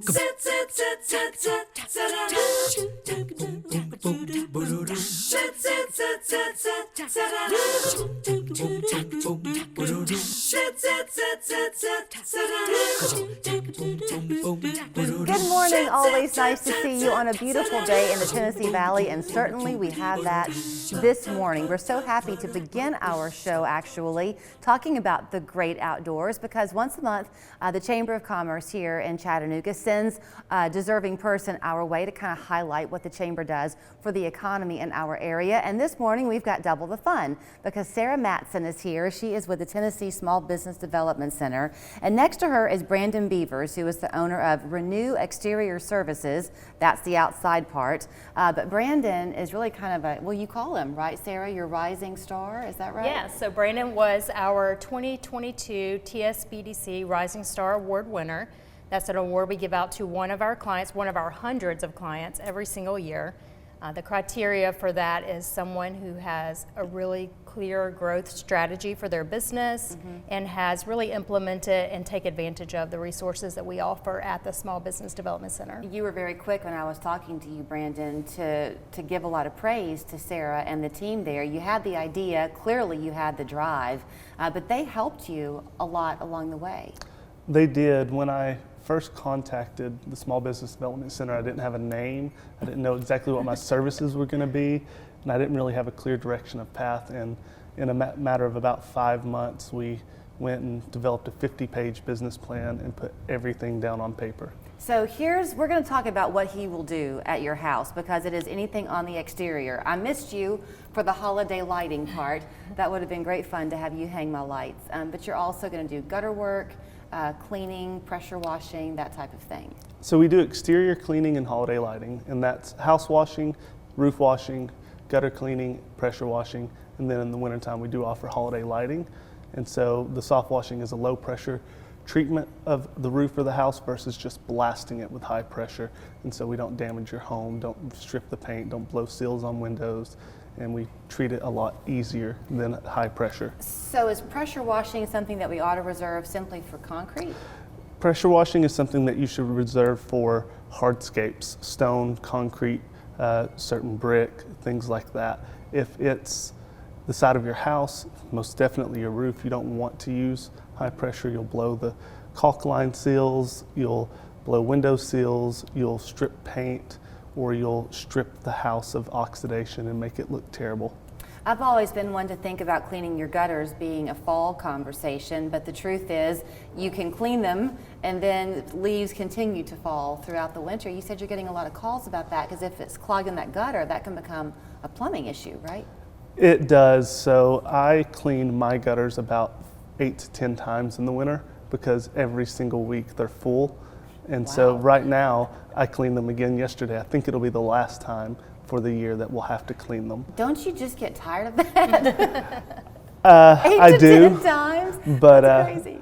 Good morning, always nice to see you on a beautiful day in the Tennessee Valley, and certainly we have that this morning. We're so happy to begin our show actually talking about the great outdoors, because once a month the Chamber of Commerce here in Chattanooga sends a deserving person our way to kind of highlight what the Chamber does for the economy in our area. And this morning we've got double the fun because Sarah Matson is here. She is with the Tennessee Small Business Development Center, and next to her is Brandon Beavers, who is the owner of Renew Exterior Services. That's the outside part. But Brandon is really kind of a, well, you call him, right, Sarah, your rising star, is that right? Yeah, so Brandon was our 2022 TSBDC Rising Star Award winner. That's an award we give out to one of our clients, one of our hundreds of clients every single year. The criteria for that is someone who has a really clear growth strategy for their business and has really implemented and take advantage of the resources that we offer at the Small Business Development Center. You were very quick when I was talking to you, Brandon, to give a lot of praise to Sarah and the team there. You had the idea, clearly you had the drive, but they helped you a lot along the way. They did. When I first contacted the Small Business Development Center, I didn't have a name. I didn't know exactly what my services were going to be, and I didn't really have a clear direction of path. And in a matter of about 5 months, we went and developed a 50-page business plan and put everything down on paper. So we're going to talk about what he will do at your house, because it is anything on the exterior. I missed you for the holiday lighting part. That would have been great fun to have you hang my lights. But you're also going to do gutter work, cleaning, pressure washing, that type of thing. So we do exterior cleaning and holiday lighting, and that's house washing, roof washing, gutter cleaning, pressure washing, and then in the wintertime we do offer holiday lighting. And so the soft washing is a low pressure treatment of the roof or the house versus just blasting it with high pressure. And so we don't damage your home, don't strip the paint, don't blow seals on windows, and we treat it a lot easier than high pressure. So is pressure washing something that we ought to reserve simply for concrete? Pressure washing is something that you should reserve for hardscapes, stone, concrete, certain brick, things like that. If it's the side of your house, most definitely your roof, you don't want to use high pressure. You'll blow the caulk line seals, you'll blow window seals, you'll strip paint, or you'll strip the house of oxidation and make it look terrible. I've always been one to think about cleaning your gutters being a fall conversation, but the truth is you can clean them and then leaves continue to fall throughout the winter. You said you're getting a lot of calls about that, because if it's clogging that gutter, that can become a plumbing issue, right? It does. So I clean my gutters about 8 to 10 times in the winter, because every single week they're full. And so right now, I cleaned them again yesterday. I think it'll be the last time for the year that we'll have to clean them. Don't you just get tired of that? I do, 10 times? But That's crazy.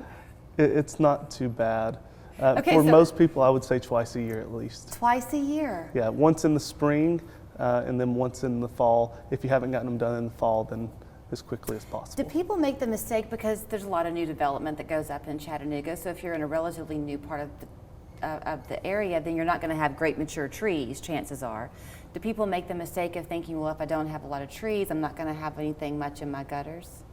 It's not too bad. Okay, for so most people, I would say twice a year at least. Twice a year? Yeah, once in the spring and then once in the fall. If you haven't gotten them done in the fall, then as quickly as possible. Do people make the mistake, because there's a lot of new development that goes up in Chattanooga, so if you're in a relatively new part of the area, then you're not going to have great mature trees, chances are. Do people make the mistake of thinking, well, if I don't have a lot of trees, I'm not going to have anything much in my gutters?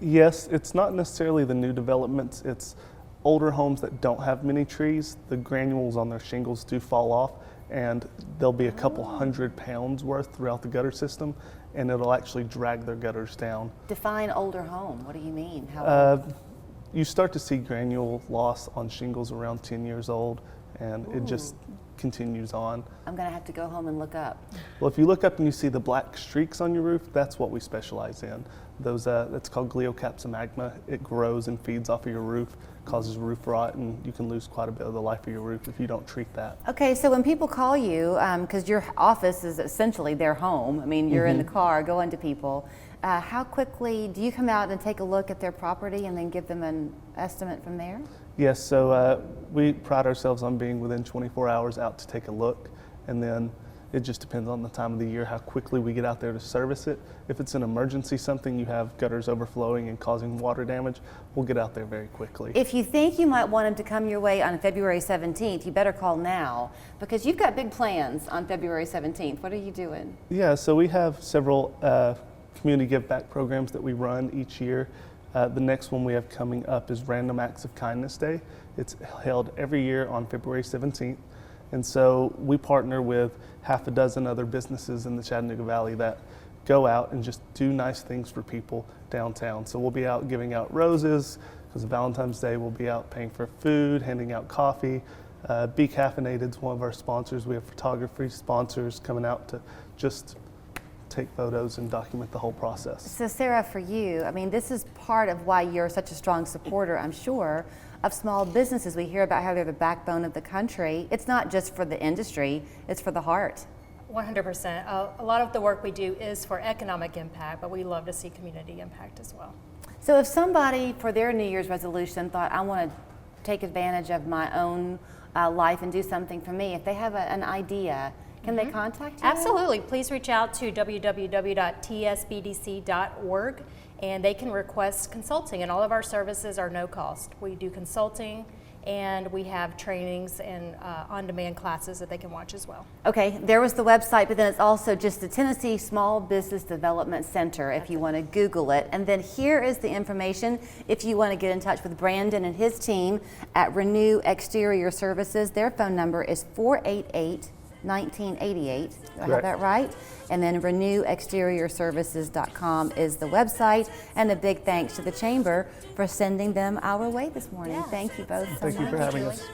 Yes, it's not necessarily the new developments, it's older homes that don't have many trees. The granules on their shingles do fall off, and there'll be a couple 100 pounds worth throughout the gutter system, and it'll actually drag their gutters down. Define older home. What do you mean? How old? You start to see granule loss on shingles around 10 years old, and it just continues on. I'm going to have to go home and look up. Well, if you look up and you see the black streaks on your roof, that's what we specialize in. Those, that's called gliocapsomagma. It grows and feeds off of your roof, causes roof rot, and you can lose quite a bit of the life of your roof if you don't treat that. Okay, so when people call you, because your office is essentially their home, I mean, you're in the car going to people, how quickly do you come out and take a look at their property and then give them an estimate from there? Yes, so we pride ourselves on being within 24 hours out to take a look, and then It just depends on the time of the year, how quickly we get out there to service it. If it's an emergency, something you have gutters overflowing and causing water damage, we'll get out there very quickly. If you think you might want him to come your way on February 17th, you better call now, because you've got big plans on February 17th. What are you doing? Yeah, so we have several community give back programs that we run each year. The next one we have coming up is Random Acts of Kindness Day. It's held every year on February 17th. And so we partner with half a dozen other businesses in the Chattanooga Valley that go out and just do nice things for people downtown. So we'll be out giving out roses, because Valentine's Day we'll be out paying for food, handing out coffee. Be Caffeinated is one of our sponsors. We have photography sponsors coming out to just take photos and document the whole process. So Sarah, for you, I mean, this is part of why you're such a strong supporter, I'm sure, of small businesses. We hear about how they're the backbone of the country. It's not just for the industry, it's for the heart. 100%. A lot of the work we do is for economic impact, but we love to see community impact as well. So if somebody, for their New Year's resolution, thought, I want to take advantage of my own life and do something for me, if they have an idea, can they contact you? Absolutely. Please reach out to www.tsbdc.org, and they can request consulting, and all of our services are no cost. We do consulting, and we have trainings and on-demand classes that they can watch as well. Okay, there was the website, but then it's also just the Tennessee Small Business Development Center if you want to Google it. And then here is the information if you want to get in touch with Brandon and his team at Renew Exterior Services. Their phone number is 488-1988. Do I have that right? And then renewexteriorservices.com is the website. And a big thanks to the Chamber for sending them our way this morning. Yes. Thank you both so Thank you much. for having us.